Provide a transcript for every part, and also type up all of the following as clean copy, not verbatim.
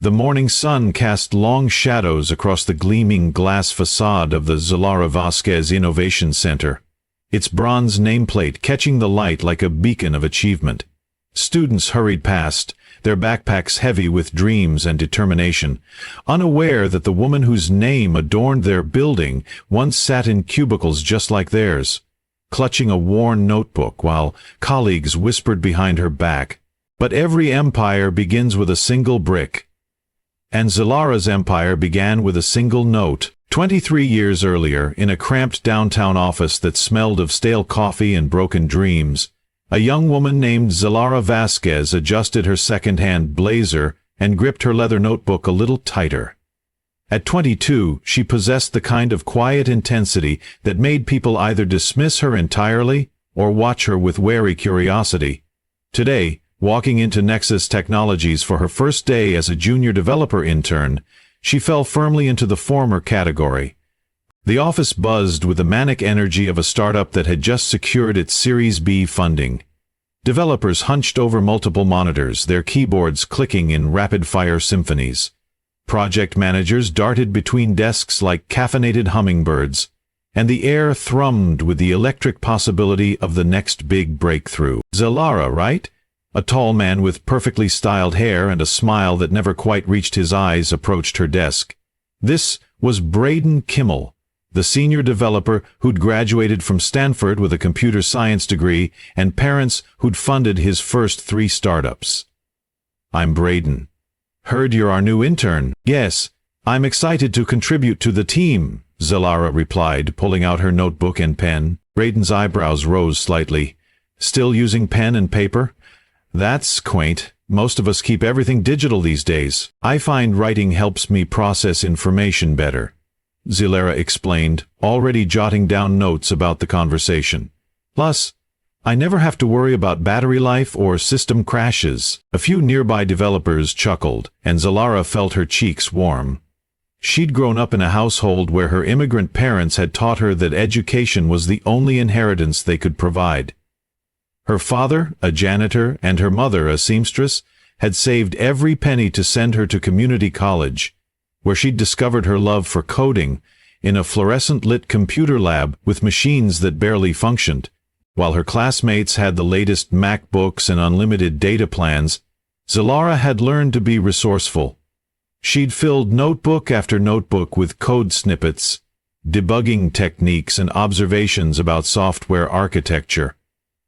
The morning sun cast long shadows across the gleaming glass facade of the Zelara Vasquez Innovation Center, its bronze nameplate catching the light like a beacon of achievement. Students hurried past, their backpacks heavy with dreams and determination, unaware that the woman whose name adorned their building once sat in cubicles just like theirs, clutching a worn notebook while colleagues whispered behind her back, "But every empire begins with a single brick." And Zelara's empire began with a single note. 23 years earlier, in a cramped downtown office that smelled of stale coffee and broken dreams, a young woman named Zelara Vasquez adjusted her second-hand blazer and gripped her leather notebook a little tighter. At 22, she possessed the kind of quiet intensity that made people either dismiss her entirely or watch her with wary curiosity. Today, walking into Nexus Technologies for her first day as a junior developer intern, she fell firmly into the former category. The office buzzed with the manic energy of a startup that had just secured its Series B funding. Developers hunched over multiple monitors, their keyboards clicking in rapid-fire symphonies. Project managers darted between desks like caffeinated hummingbirds, and the air thrummed with the electric possibility of the next big breakthrough. Zelara, right? A tall man with perfectly styled hair and a smile that never quite reached his eyes approached her desk. This was Braden Kimmel, the senior developer who'd graduated from Stanford with a computer science degree and parents who'd funded his first 3 startups. "I'm Braden. Heard you're our new intern." "Yes, I'm excited to contribute to the team," Zelara replied, pulling out her notebook and pen. Braden's eyebrows rose slightly. "Still using pen and paper? That's quaint. Most of us keep everything digital these days. I find writing helps me process information better," Zelara explained, already jotting down notes about the conversation. "Plus, I never have to worry about battery life or system crashes." A few nearby developers chuckled, and Zelara felt her cheeks warm. She'd grown up in a household where her immigrant parents had taught her that education was the only inheritance they could provide. Her father, a janitor, and her mother, a seamstress, had saved every penny to send her to community college, where she'd discovered her love for coding in a fluorescent-lit computer lab with machines that barely functioned. While her classmates had the latest MacBooks and unlimited data plans, Zelara had learned to be resourceful. She'd filled notebook after notebook with code snippets, debugging techniques, and observations about software architecture.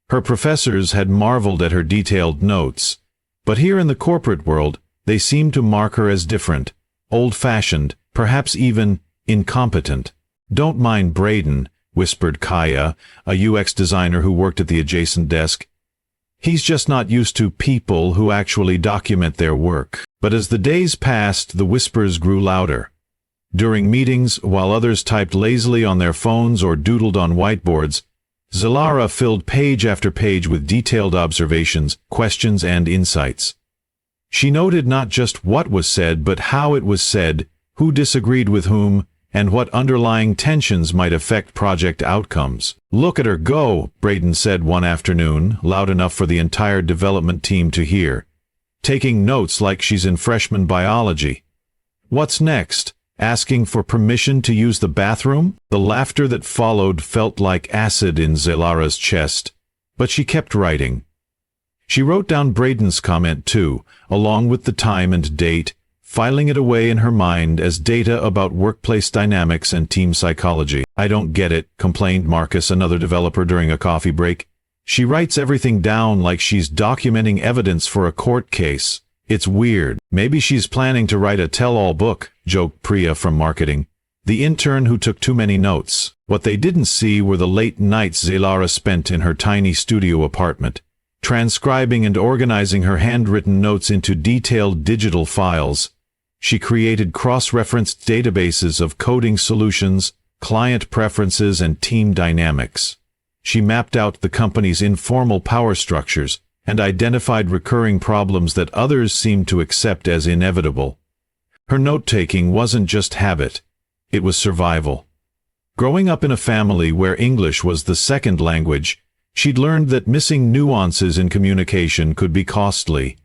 Her professors had marveled at her detailed notes, but here in the corporate world, they seemed to mark her as different, old-fashioned, perhaps even incompetent. "Don't mind Braden," whispered Kaya, a UX designer who worked at the adjacent desk. "He's just not used to people who actually document their work." But as the days passed, the whispers grew louder. During meetings, while others typed lazily on their phones or doodled on whiteboards, Zelara filled page after page with detailed observations, questions, and insights. She noted not just what was said, but how it was said, who disagreed with whom, and what underlying tensions might affect project outcomes. "Look at her go," Braden said one afternoon, loud enough for the entire development team to hear. "Taking notes like she's in freshman biology. What's next? Asking for permission to use the bathroom?" The laughter that followed felt like acid in Zelara's chest, but she kept writing. She wrote down Braden's comment too, along with the time and date, filing it away in her mind as data about workplace dynamics and team psychology. "I don't get it," complained Marcus, another developer, during a coffee break. "She writes everything down like she's documenting evidence for a court case. It's weird." "Maybe she's planning to write a tell-all book," joked Priya from marketing, the intern who took too many notes. What they didn't see were the late nights Zelara spent in her tiny studio apartment, transcribing and organizing her handwritten notes into detailed digital files. She created cross-referenced databases of coding solutions, client preferences, and team dynamics. She mapped out the company's informal power structures and identified recurring problems that others seemed to accept as inevitable. Her note-taking wasn't just habit, it was survival. Growing up in a family where English was the second language, she'd learned that missing nuances in communication could be costly.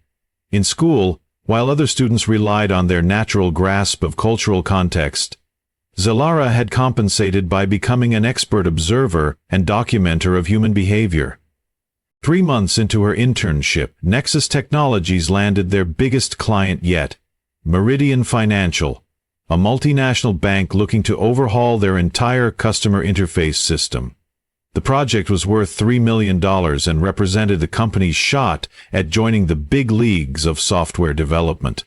In school, While other students relied on their natural grasp of cultural context, Zelara had compensated by becoming an expert observer and documenter of human behavior. 3 months into her internship, Nexus Technologies landed their biggest client yet, Meridian Financial, a multinational bank looking to overhaul their entire customer interface system. The project was worth $3 million and represented the company's shot at joining the big leagues of software development.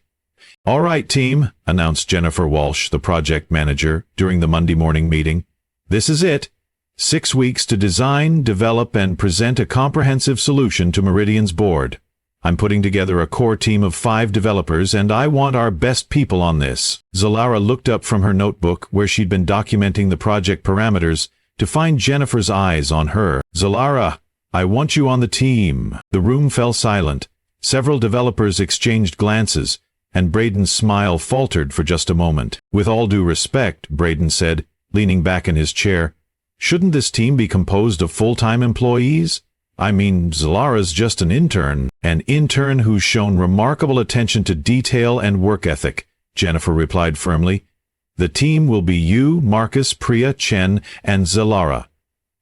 "All right, team," announced Jennifer Walsh, the project manager, during the Monday morning meeting. "This is it. 6 weeks to design, develop, and present a comprehensive solution to Meridian's board. I'm putting together a core team of 5 developers, and I want our best people on this." Zelara looked up from her notebook, where she'd been documenting the project parameters, to find Jennifer's eyes on her. "Zelara, I want you on the team." The room fell silent. Several developers exchanged glances, and Braden's smile faltered for just a moment. "With all due respect," Braden said, leaning back in his chair, "shouldn't this team be composed of full-time employees? I mean, Zelara's just an intern." "An intern who's shown remarkable attention to detail and work ethic," Jennifer replied firmly. "The team will be you, Marcus, Priya, Chen, and Zelara.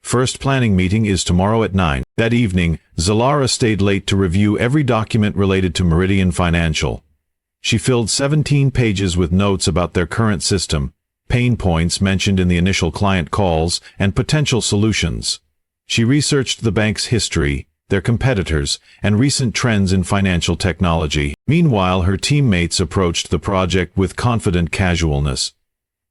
First planning meeting is tomorrow at 9. That evening, Zelara stayed late to review every document related to Meridian Financial. She filled 17 pages with notes about their current system, pain points mentioned in the initial client calls, and potential solutions. She researched the bank's history, their competitors, and recent trends in financial technology. Meanwhile, her teammates approached the project with confident casualness.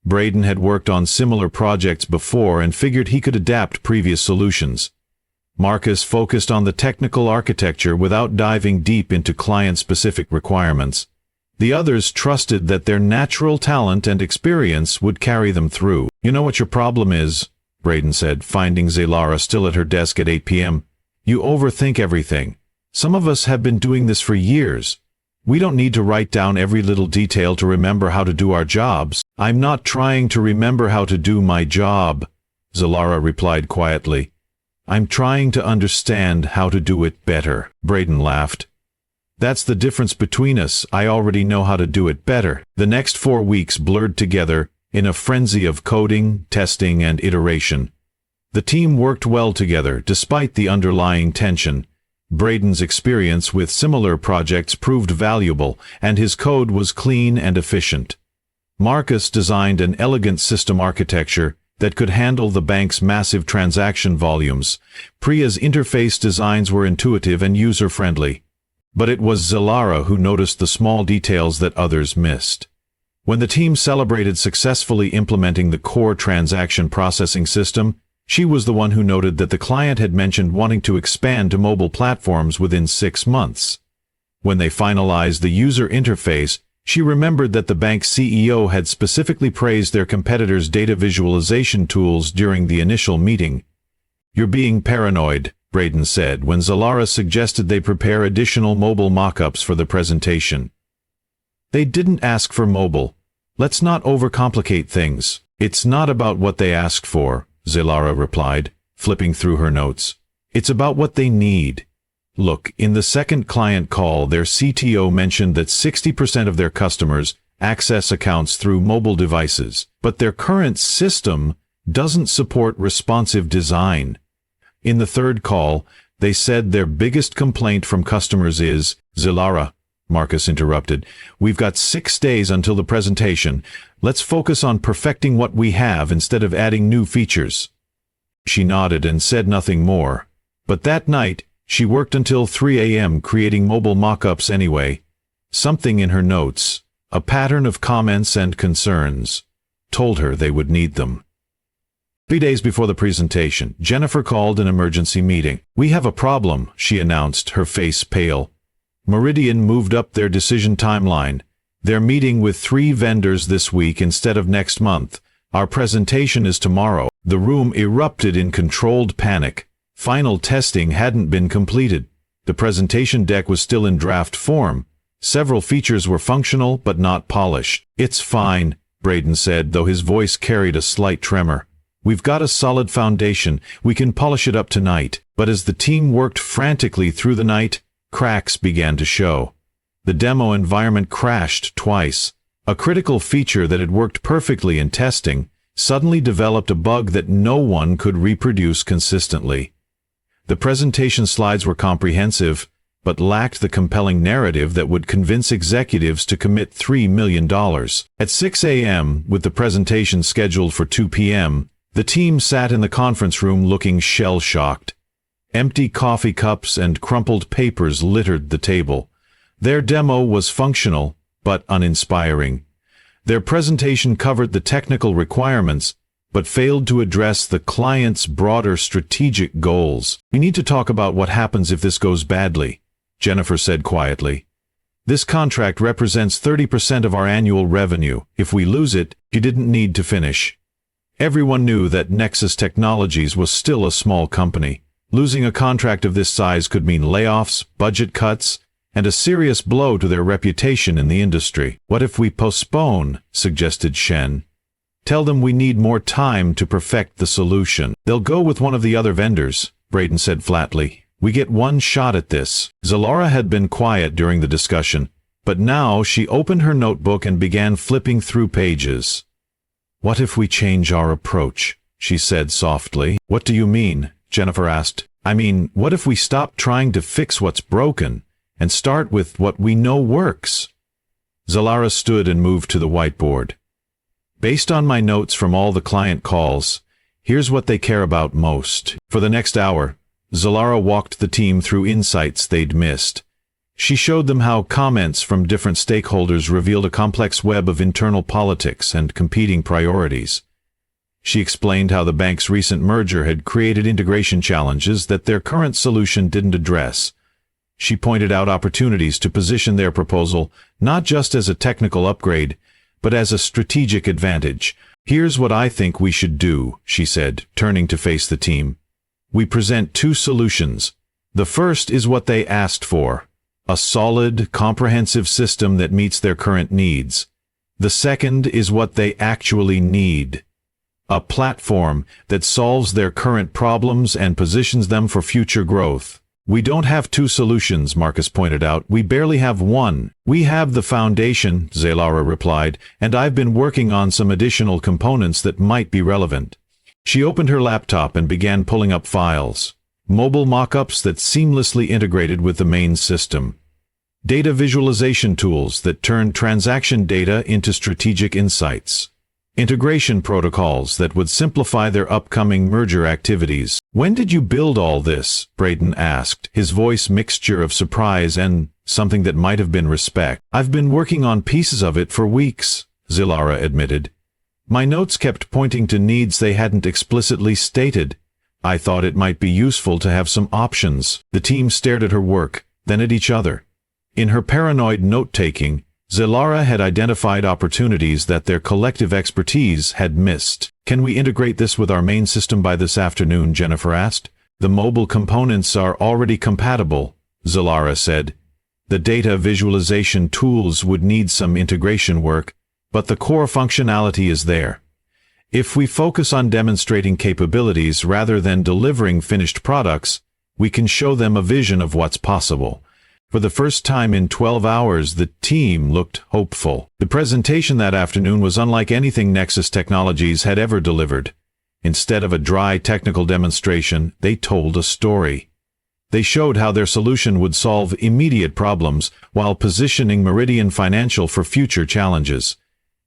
Braden had worked on similar projects before and figured he could adapt previous solutions. Marcus focused on the technical architecture without diving deep into client-specific requirements. The others trusted that their natural talent and experience would carry them through. "You know what your problem is?" Braden said, finding Zelara still at her desk at 8 p.m. "You overthink everything. Some of us have been doing this for years. We don't need to write down every little detail to remember how to do our jobs." "I'm not trying to remember how to do my job," Zelara replied quietly. "I'm trying to understand how to do it better." Braden laughed. "That's the difference between us. I already know how to do it better." The next 4 weeks blurred together in a frenzy of coding, testing, and iteration. The team worked well together, despite the underlying tension. Braden's experience with similar projects proved valuable, and his code was clean and efficient. Marcus designed an elegant system architecture that could handle the bank's massive transaction volumes. Priya's interface designs were intuitive and user-friendly. But it was Zelara who noticed the small details that others missed. When the team celebrated successfully implementing the core transaction processing system, she was the one who noted that the client had mentioned wanting to expand to mobile platforms within 6 months. When they finalized the user interface, she remembered that the bank's CEO had specifically praised their competitors' data visualization tools during the initial meeting. "You're being paranoid," Braden said, when Zelara suggested they prepare additional mobile mock-ups for the presentation. "They didn't ask for mobile. Let's not overcomplicate things." "It's not about what they asked for," Zelara replied, flipping through her notes. "It's about what they need. Look, in the second client call, their CTO mentioned that 60% of their customers access accounts through mobile devices, but their current system doesn't support responsive design. In the third call, they said their biggest complaint from customers is..." "Zelara," Marcus interrupted, "we've got 6 days until the presentation. Let's focus on perfecting what we have instead of adding new features." She nodded and said nothing more. But that night, she worked until 3 a.m. creating mobile mock-ups anyway. Something in her notes, a pattern of comments and concerns, told her they would need them. 3 days before the presentation, Jennifer called an emergency meeting. "We have a problem," she announced, her face pale. Meridian moved up their decision timeline. "They're meeting with 3 vendors this week instead of next month. Our presentation is tomorrow." The room erupted in controlled panic. Final testing hadn't been completed. The presentation deck was still in draft form. Several features were functional but not polished. "It's fine," Braden said, though his voice carried a slight tremor. "We've got a solid foundation. We can polish it up tonight." But as the team worked frantically through the night, cracks began to show. The demo environment crashed twice. A critical feature that had worked perfectly in testing suddenly developed a bug that no one could reproduce consistently. The presentation slides were comprehensive, but lacked the compelling narrative that would convince executives to commit $3 million. At 6 a.m., with the presentation scheduled for 2 p.m., the team sat in the conference room looking shell-shocked. Empty coffee cups and crumpled papers littered the table. Their demo was functional, but uninspiring. Their presentation covered the technical requirements, but failed to address the client's broader strategic goals. "We need to talk about what happens if this goes badly," Jennifer said quietly. "This contract represents 30% of our annual revenue. If we lose it, you didn't need to finish." Everyone knew that Nexus Technologies was still a small company. Losing a contract of this size could mean layoffs, budget cuts, and a serious blow to their reputation in the industry. "What if we postpone?" suggested Shen. "Tell them we need more time to perfect the solution." "They'll go with one of the other vendors," Braden said flatly. "We get one shot at this." Zelara had been quiet during the discussion, but now she opened her notebook and began flipping through pages. "What if we change our approach?" she said softly. "What do you mean?" Jennifer asked. "I mean, what if we stop trying to fix what's broken and start with what we know works?" Zelara stood and moved to the whiteboard. "Based on my notes from all the client calls, here's what they care about most." For the next hour, Zelara walked the team through insights they'd missed. She showed them how comments from different stakeholders revealed a complex web of internal politics and competing priorities. She explained how the bank's recent merger had created integration challenges that their current solution didn't address. She pointed out opportunities to position their proposal not just as a technical upgrade, but as a strategic advantage. "Here's what I think we should do," she said, turning to face the team. "We present two solutions. The first is what they asked for, a solid, comprehensive system that meets their current needs. The second is what they actually need, a platform that solves their current problems and positions them for future growth." "We don't have two solutions," Marcus pointed out. "We barely have one." "We have the foundation," Zelara replied, "and I've been working on some additional components that might be relevant." She opened her laptop and began pulling up files. Mobile mock-ups that seamlessly integrated with the main system. Data visualization tools that turned transaction data into strategic insights. Integration protocols that would simplify their upcoming merger activities. "When did you build all this?" Braden asked, his voice mixture of surprise and something that might have been respect. "I've been working on pieces of it for weeks," Zelara admitted. "My notes kept pointing to needs they hadn't explicitly stated. I thought it might be useful to have some options." The team stared at her work, then at each other. In her paranoid note-taking, Zelara had identified opportunities that their collective expertise had missed. "Can we integrate this with our main system by this afternoon?" Jennifer asked. "The mobile components are already compatible," Zelara said. "The data visualization tools would need some integration work, but the core functionality is there. If we focus on demonstrating capabilities rather than delivering finished products, we can show them a vision of what's possible." For the first time in 12 hours, the team looked hopeful. The presentation that afternoon was unlike anything Nexus Technologies had ever delivered. Instead of a dry technical demonstration, they told a story. They showed how their solution would solve immediate problems while positioning Meridian Financial for future challenges.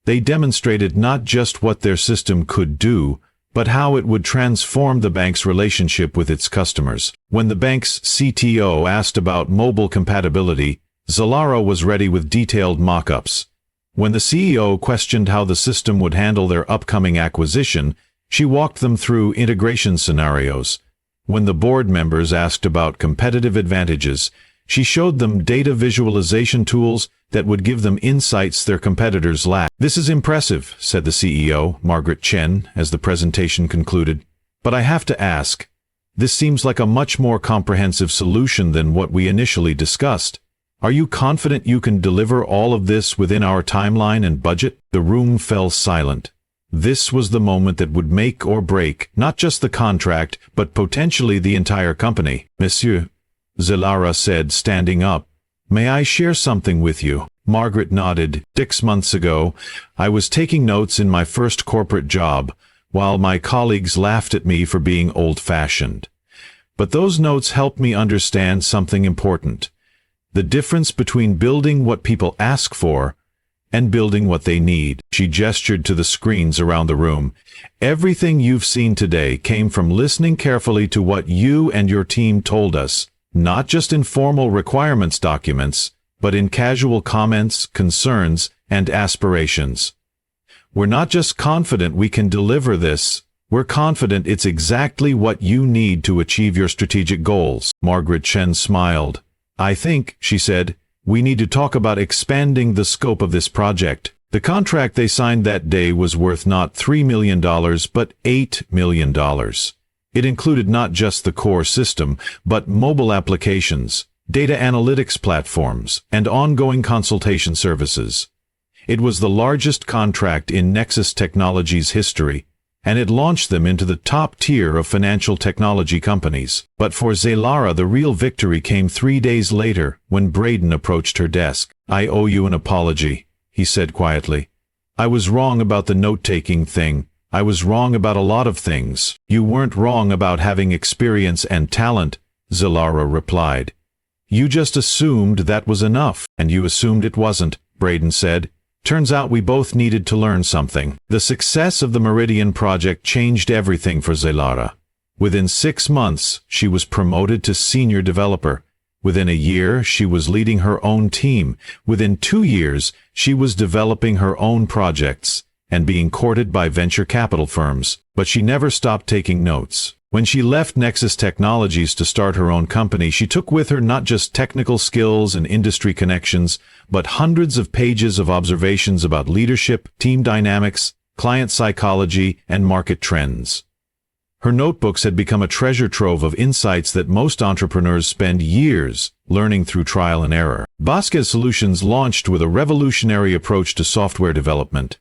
They demonstrated not just what their system could do, but how it would transform the bank's relationship with its customers. When the bank's CTO asked about mobile compatibility, Zelara was ready with detailed mock-ups. When the CEO questioned how the system would handle their upcoming acquisition, she walked them through integration scenarios. When the board members asked about competitive advantages, she showed them data visualization tools that would give them insights their competitors lacked. "This is impressive," said the CEO, Margaret Chen, as the presentation concluded. "But I have to ask, this seems like a much more comprehensive solution than what we initially discussed. Are you confident you can deliver all of this within our timeline and budget?" The room fell silent. This was the moment that would make or break not just the contract, but potentially the entire company. "Monsieur," Zelara said, standing up, May I share something with you? Margaret nodded. 6 months ago, I was taking notes in my first corporate job, while my colleagues laughed at me for being old-fashioned. But those notes helped me understand something important: the difference between building what people ask for and building what they need. She gestured to the screens around the room. Everything you've seen today came from listening carefully to what you and your team told us, not just in formal requirements documents, but in casual comments, concerns, and aspirations. We're not just confident we can deliver this, we're confident it's exactly what you need to achieve your strategic goals. Margaret Chen smiled. I think, she said, we need to talk about expanding the scope of this project. The contract they signed that day was worth not $3 million, but $8 million. It included not just the core system, but mobile applications, data analytics platforms, and ongoing consultation services. It was the largest contract in Nexus Technologies' history, and it launched them into the top tier of financial technology companies. But for Zelara, the real victory came 3 days later, when Braden approached her desk. I owe you an apology, he said quietly. I was wrong about the note-taking thing. I was wrong about a lot of things. You weren't wrong about having experience and talent, Zelara replied. You just assumed that was enough, and you assumed it wasn't, Braden said. Turns out we both needed to learn something. The success of the Meridian project changed everything for Zelara. Within 6 months, she was promoted to senior developer. Within a year, she was leading her own team. Within 2 years, she was developing her own projects and being courted by venture capital firms. But she never stopped taking notes. When she left Nexus Technologies to start her own company, she took with her not just technical skills and industry connections, but hundreds of pages of observations about leadership, team dynamics, client psychology, and market trends. Her notebooks had become a treasure trove of insights that most entrepreneurs spend years learning through trial and error. Vasquez Solutions launched with a revolutionary approach to software development.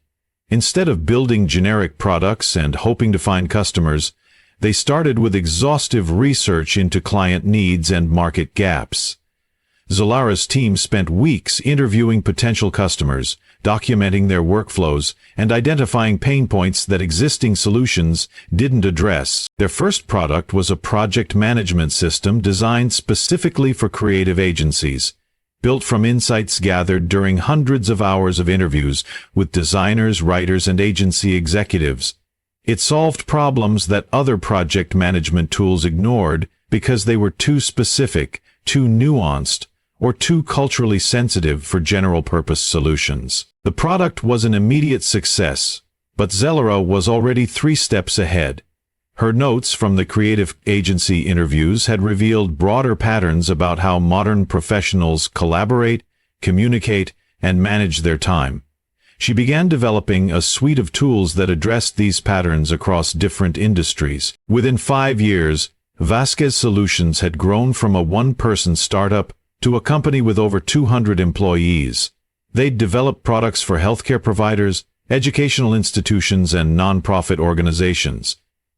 Instead of building generic products and hoping to find customers, they started with exhaustive research into client needs and market gaps. Zelara's team spent weeks interviewing potential customers, documenting their workflows, and identifying pain points that existing solutions didn't address. Their first product was a project management system designed specifically for creative agencies, built from insights gathered during hundreds of hours of interviews with designers, writers, and agency executives. It solved problems that other project management tools ignored because they were too specific, too nuanced, or too culturally sensitive for general-purpose solutions. The product was an immediate success, but Zelara was already 3 steps ahead. Her notes from the creative agency interviews had revealed broader patterns about how modern professionals collaborate, communicate, and manage their time. She began developing a suite of tools that addressed these patterns across different industries. Within 5 years, Vasquez Solutions had grown from a one-person startup to a company with over 200 employees. They'd developed products for healthcare providers, educational institutions, and nonprofit organizations.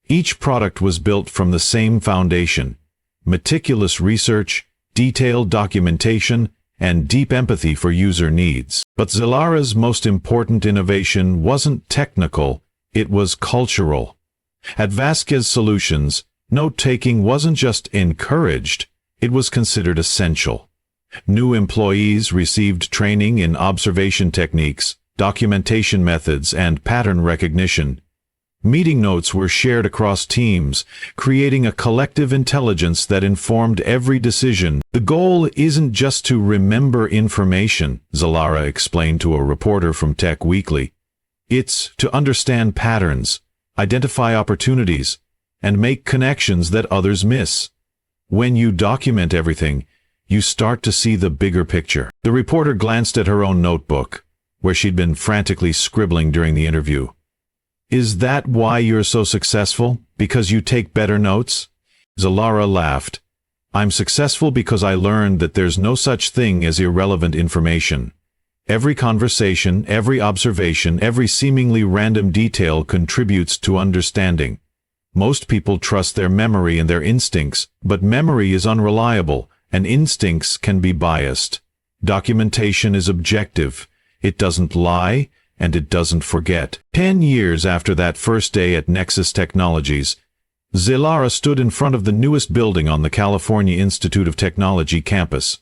Each product was built from the same foundation: meticulous research, detailed documentation, and deep empathy for user needs. But Zelara's most important innovation wasn't technical, it was cultural. At Vasquez Solutions, note-taking wasn't just encouraged, it was considered essential. New employees received training in observation techniques, documentation methods, and pattern recognition. Meeting notes were shared across teams, creating a collective intelligence that informed every decision. The goal isn't just to remember information, Zelara explained to a reporter from Tech Weekly. It's to understand patterns, identify opportunities, and make connections that others miss. When you document everything, you start to see the bigger picture. The reporter glanced at her own notebook, where she'd been frantically scribbling during the interview. Is that why you're so successful? Because you take better notes? Zelara laughed. I'm successful because I learned that there's no such thing as irrelevant information. Every conversation, every observation, every seemingly random detail contributes to understanding. Most people trust their memory and their instincts, but memory is unreliable, and instincts can be biased. Documentation is objective. It doesn't lie, and it doesn't forget. 10 years after that first day at Nexus Technologies, Zelara stood in front of the newest building on the California Institute of Technology campus.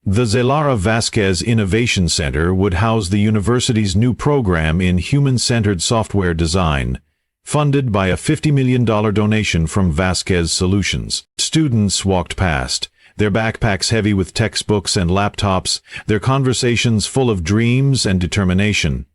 The Zelara Vasquez Innovation Center would house the university's new program in human-centered software design, funded by a $50 million donation from Vasquez Solutions. Students walked past, their backpacks heavy with textbooks and laptops, their conversations full of dreams and determination.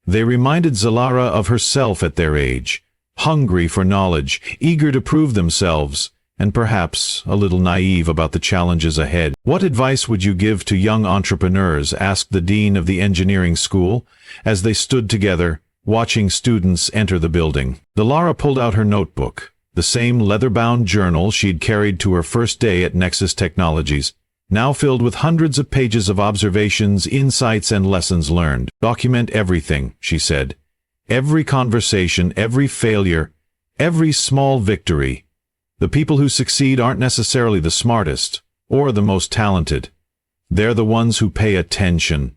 They reminded Zelara of herself at their age, hungry for knowledge, eager to prove themselves, and perhaps a little naive about the challenges ahead. "What advice would you give to young entrepreneurs?" asked the dean of the engineering school, as they stood together, watching students enter the building. Zelara pulled out her notebook, the same leather-bound journal she'd carried to her first day at Nexus Technologies, now filled with hundreds of pages of observations, insights, and lessons learned. "Document everything," she said. "Every conversation, every failure, every small victory. The people who succeed aren't necessarily the smartest or the most talented. They're the ones who pay attention,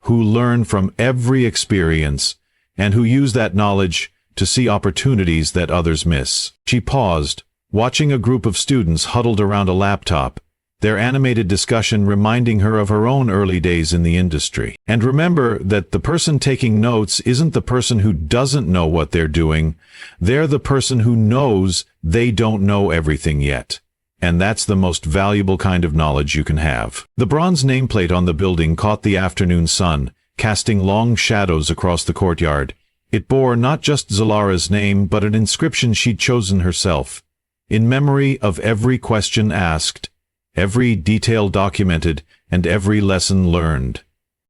who learn from every experience, and who use that knowledge to see opportunities that others miss." She paused, watching a group of students huddled around a laptop, their animated discussion reminding her of her own early days in the industry. "And remember that the person taking notes isn't the person who doesn't know what they're doing. They're the person who knows they don't know everything yet. And that's the most valuable kind of knowledge you can have." The bronze nameplate on the building caught the afternoon sun, casting long shadows across the courtyard. It bore not just Zelara's name, but an inscription she'd chosen herself, in memory of every question asked, every detail documented, and every lesson learned.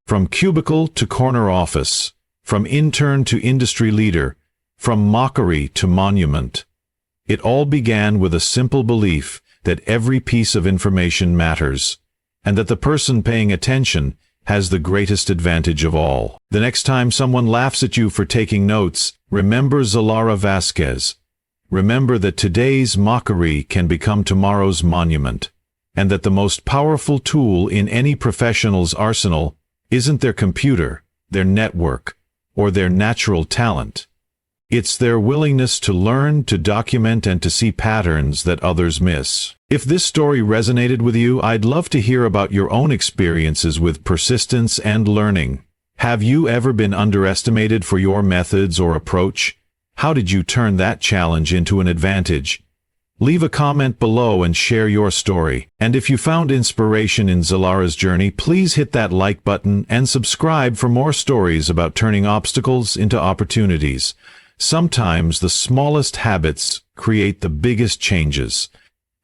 From cubicle to corner office, from intern to industry leader, from mockery to monument. It all began with a simple belief that every piece of information matters, and that the person paying attention has the greatest advantage of all. The next time someone laughs at you for taking notes, remember Zelara Vasquez. Remember that today's mockery can become tomorrow's monument, and that the most powerful tool in any professional's arsenal isn't their computer, their network, or their natural talent. It's their willingness to learn, to document, and to see patterns that others miss. If this story resonated with you, I'd love to hear about your own experiences with persistence and learning. Have you ever been underestimated for your methods or approach? How did you turn that challenge into an advantage? Leave a comment below and share your story. And if you found inspiration in Zelara's journey, please hit that like button and subscribe for more stories about turning obstacles into opportunities. Sometimes the smallest habits create the biggest changes.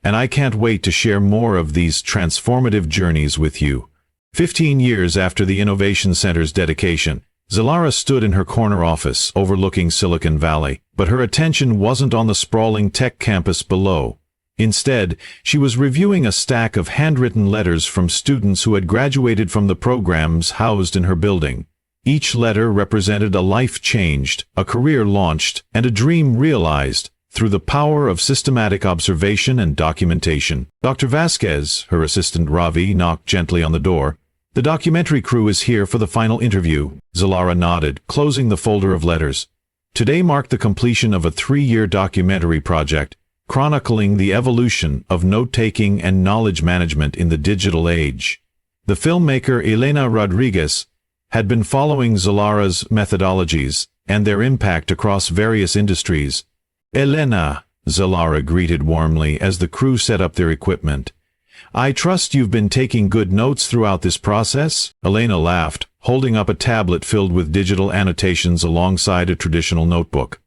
And I can't wait to share more of these transformative journeys with you. 15 years after the Innovation Center's dedication, Zelara stood in her corner office overlooking Silicon Valley, but her attention wasn't on the sprawling tech campus below. Instead, she was reviewing a stack of handwritten letters from students who had graduated from the programs housed in her building. Each letter represented a life changed, a career launched, and a dream realized through the power of systematic observation and documentation. "Dr. Vasquez," her assistant Ravi knocked gently on the door. "The documentary crew is here for the final interview." Zelara nodded, closing the folder of letters. Today marked the completion of a 3-year documentary project, chronicling the evolution of note-taking and knowledge management in the digital age. The filmmaker Elena Rodriguez had been following Zelara's methodologies and their impact across various industries. "Elena," Zelara greeted warmly as the crew set up their equipment. "I trust you've been taking good notes throughout this process?" Elena laughed, holding up a tablet filled with digital annotations alongside a traditional notebook.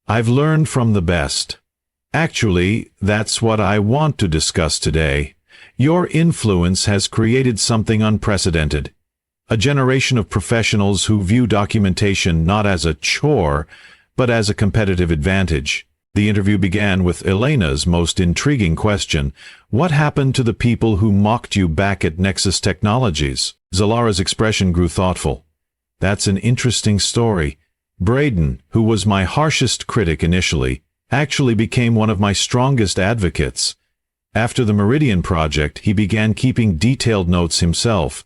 "I've learned from the best. Actually, that's what I want to discuss today. Your influence has created something unprecedented. A generation of professionals who view documentation not as a chore, but as a competitive advantage." The interview began with Elena's most intriguing question: "What happened to the people who mocked you back at Nexus Technologies?" Zelara's expression grew thoughtful. "That's an interesting story. Braden, who was my harshest critic initially, actually became one of my strongest advocates. After the Meridian project, he began keeping detailed notes himself,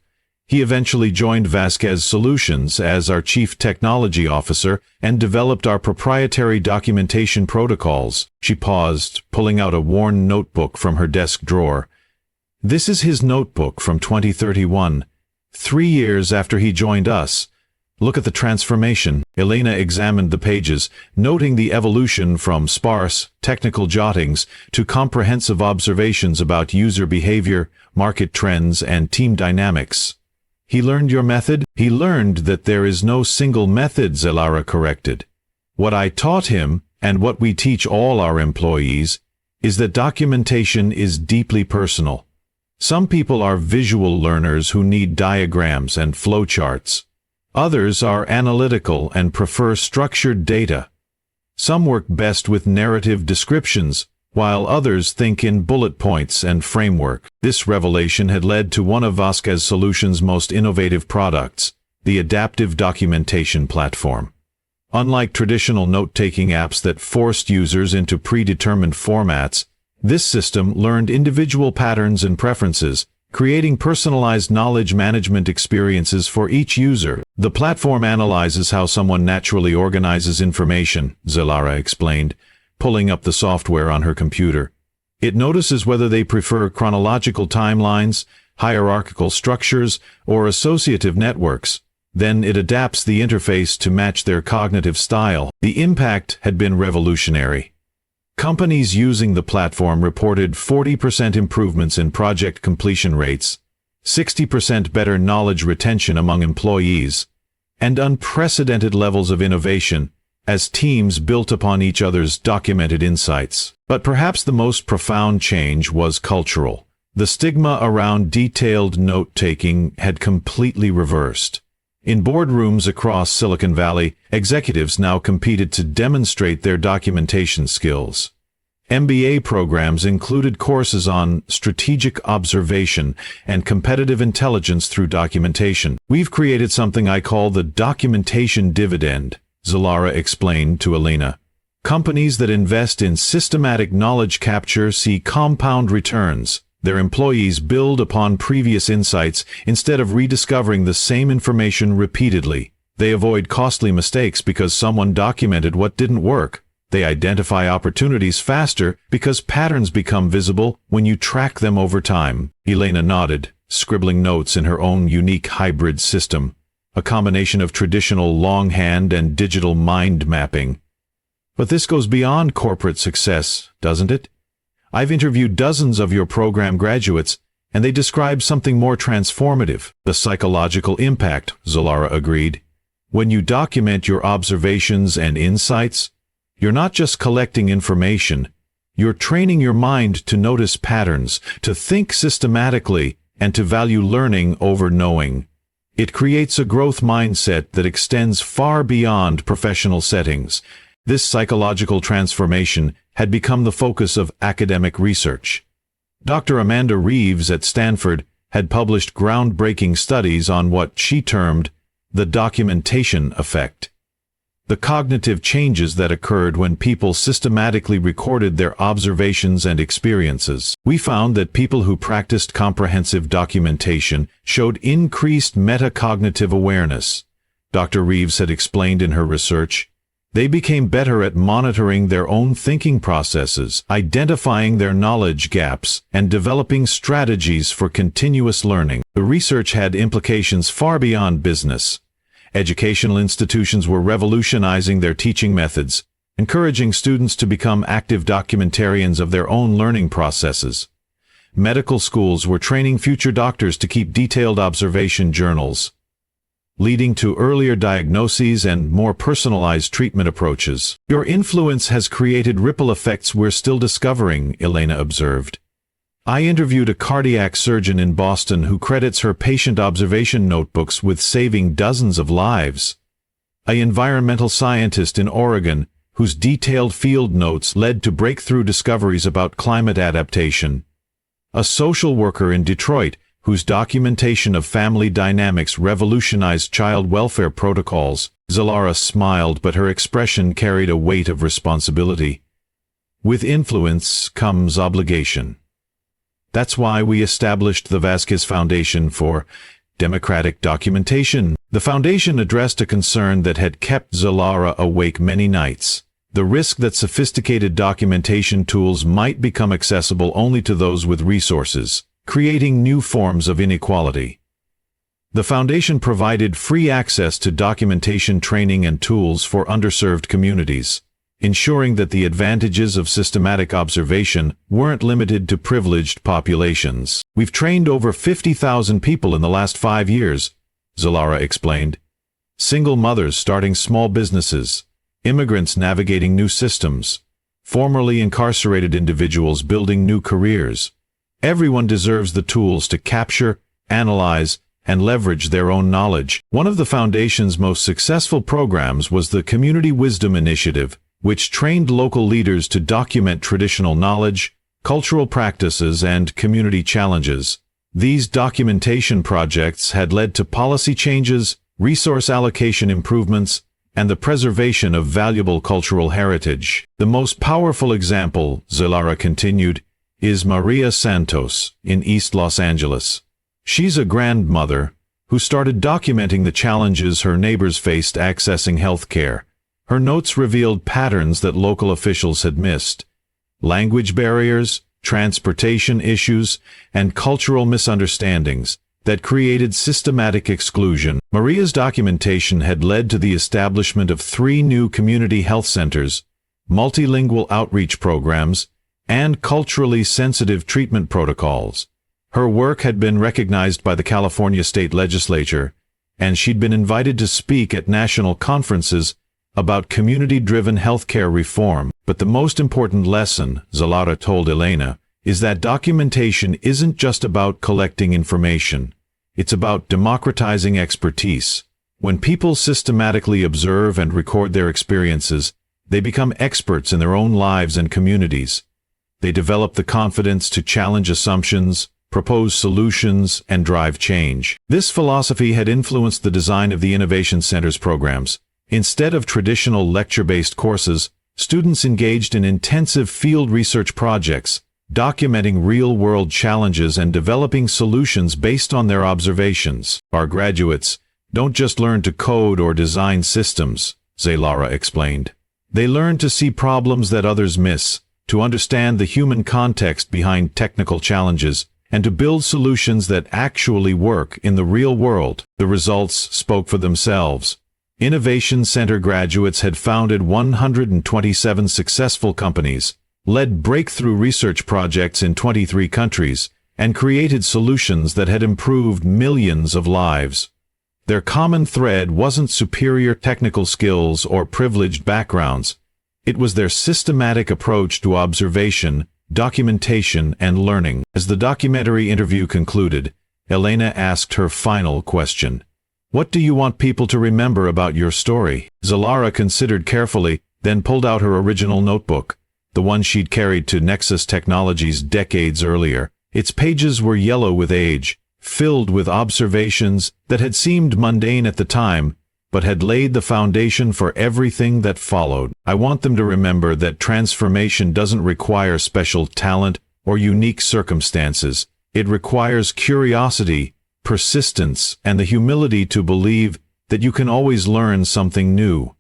He eventually joined Vasquez Solutions as our Chief Technology Officer and developed our proprietary documentation protocols. She paused, pulling out a worn notebook from her desk drawer. This is his notebook from 2031, 3 years after he joined us. Look at the transformation. Elena examined the pages, noting the evolution from sparse, technical jottings to comprehensive observations about user behavior, market trends, and team dynamics. He learned your method? He learned that there is no single method, Zelara corrected. What I taught him, and what we teach all our employees, is that documentation is deeply personal. Some people are visual learners who need diagrams and flowcharts. Others are analytical and prefer structured data. Some work best with narrative descriptions, while others think in bullet points and framework. This revelation had led to one of Vasquez Solutions' most innovative products, the adaptive documentation platform. Unlike traditional note-taking apps that forced users into predetermined formats, this system learned individual patterns and preferences, creating personalized knowledge management experiences for each user. The platform analyzes how someone naturally organizes information, Zelara explained, pulling up the software on her computer. It notices whether they prefer chronological timelines, hierarchical structures, or associative networks. Then it adapts the interface to match their cognitive style. The impact had been revolutionary. Companies using the platform reported 40% improvements in project completion rates, 60% better knowledge retention among employees, and unprecedented levels of innovation as teams built upon each other's documented insights. But perhaps the most profound change was cultural. The stigma around detailed note-taking had completely reversed. In boardrooms across Silicon Valley, executives now competed to demonstrate their documentation skills. MBA programs included courses on strategic observation and competitive intelligence through documentation. We've created something I call the documentation dividend, Zelara explained to Elena. Companies that invest in systematic knowledge capture see compound returns. Their employees build upon previous insights instead of rediscovering the same information repeatedly. They avoid costly mistakes because someone documented what didn't work. They identify opportunities faster because patterns become visible when you track them over time. Elena nodded, scribbling notes in her own unique hybrid system, a combination of traditional longhand and digital mind mapping. But this goes beyond corporate success, doesn't it? I've interviewed dozens of your program graduates, and they describe something more transformative. The psychological impact, Zelara agreed. When you document your observations and insights, you're not just collecting information, you're training your mind to notice patterns, to think systematically, and to value learning over knowing. It creates a growth mindset that extends far beyond professional settings. This psychological transformation had become the focus of academic research. Dr. Amanda Reeves at Stanford had published groundbreaking studies on what she termed the documentation effect. The cognitive changes that occurred when people systematically recorded their observations and experiences. We found that people who practiced comprehensive documentation showed increased metacognitive awareness. Dr. Reeves had explained in her research, they became better at monitoring their own thinking processes, identifying their knowledge gaps, and developing strategies for continuous learning. The research had implications far beyond business. Educational institutions were revolutionizing their teaching methods, encouraging students to become active documentarians of their own learning processes. Medical schools were training future doctors to keep detailed observation journals, leading to earlier diagnoses and more personalized treatment approaches. Your influence has created ripple effects we're still discovering, Elena observed. I interviewed a cardiac surgeon in Boston who credits her patient observation notebooks with saving dozens of lives. An environmental scientist in Oregon whose detailed field notes led to breakthrough discoveries about climate adaptation. A social worker in Detroit whose documentation of family dynamics revolutionized child welfare protocols. Zelara smiled, but her expression carried a weight of responsibility. With influence comes obligation. That's why we established the Vasquez Foundation for democratic documentation. The foundation addressed a concern that had kept Zelara awake many nights: the risk that sophisticated documentation tools might become accessible only to those with resources, creating new forms of inequality. The foundation provided free access to documentation training and tools for underserved communities, ensuring that the advantages of systematic observation weren't limited to privileged populations. "We've trained over 50,000 people in the last 5 years, Zelara explained. Single mothers starting small businesses, immigrants navigating new systems, formerly incarcerated individuals building new careers. Everyone deserves the tools to capture, analyze, and leverage their own knowledge. One of the foundation's most successful programs was the Community Wisdom Initiative, which trained local leaders to document traditional knowledge, cultural practices, and community challenges. These documentation projects had led to policy changes, resource allocation improvements, and the preservation of valuable cultural heritage. The most powerful example, Zelara continued, is Maria Santos in East Los Angeles. She's a grandmother who started documenting the challenges her neighbors faced accessing health care. Her notes revealed patterns that local officials had missed: language barriers, transportation issues, and cultural misunderstandings that created systematic exclusion. Maria's documentation had led to the establishment of 3 new community health centers, multilingual outreach programs, and culturally sensitive treatment protocols. Her work had been recognized by the California state legislature, and she'd been invited to speak at national conferences about community-driven healthcare reform. But the most important lesson, Zelara told Elena, is that documentation isn't just about collecting information. It's about democratizing expertise. When people systematically observe and record their experiences, they become experts in their own lives and communities. They develop the confidence to challenge assumptions, propose solutions, and drive change. This philosophy had influenced the design of the Innovation Center's programs. Instead of traditional lecture-based courses, students engaged in intensive field research projects, documenting real-world challenges and developing solutions based on their observations. Our graduates don't just learn to code or design systems, Zelara explained. They learn to see problems that others miss, to understand the human context behind technical challenges, and to build solutions that actually work in the real world. The results spoke for themselves. Innovation Center graduates had founded 127 successful companies, led breakthrough research projects in 23 countries, and created solutions that had improved millions of lives. Their common thread wasn't superior technical skills or privileged backgrounds. It was their systematic approach to observation, documentation, and learning. As the documentary interview concluded, Elena asked her final question. "What do you want people to remember about your story?" Zelara considered carefully, then pulled out her original notebook, the one she'd carried to Nexus Technologies decades earlier. Its pages were yellow with age, filled with observations that had seemed mundane at the time, but had laid the foundation for everything that followed. "I want them to remember that transformation doesn't require special talent or unique circumstances. It requires curiosity, persistence, and the humility to believe that you can always learn something new.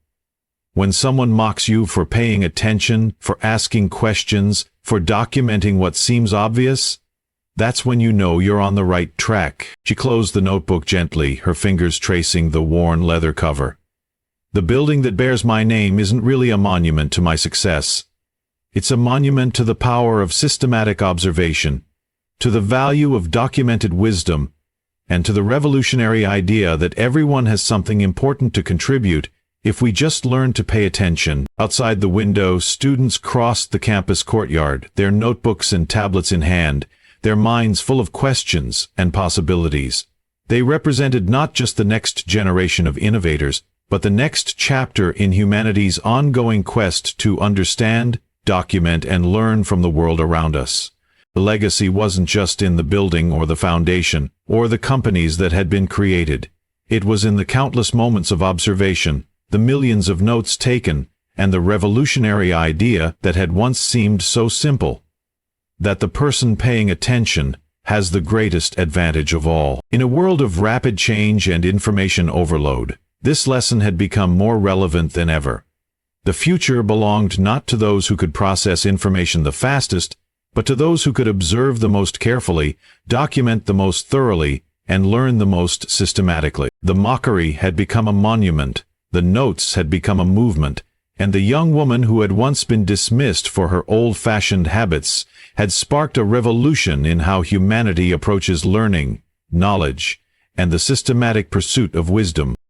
When someone mocks you for paying attention, for asking questions, for documenting what seems obvious, that's when you know you're on the right track." She closed the notebook gently, her fingers tracing the worn leather cover. "The building that bears my name isn't really a monument to my success. It's a monument to the power of systematic observation, to the value of documented wisdom, and to the revolutionary idea that everyone has something important to contribute if we just learn to pay attention." Outside the window, students crossed the campus courtyard, their notebooks and tablets in hand, their minds full of questions and possibilities. They represented not just the next generation of innovators, but the next chapter in humanity's ongoing quest to understand, document, and learn from the world around us. The legacy wasn't just in the building or the foundation, or the companies that had been created. It was in the countless moments of observation, the millions of notes taken, and the revolutionary idea that had once seemed so simple: that the person paying attention has the greatest advantage of all. In a world of rapid change and information overload, this lesson had become more relevant than ever. The future belonged not to those who could process information the fastest, but to those who could observe the most carefully, document the most thoroughly, and learn the most systematically. The mockery had become a monument, the notes had become a movement, and the young woman who had once been dismissed for her old-fashioned habits had sparked a revolution in how humanity approaches learning, knowledge, and the systematic pursuit of wisdom.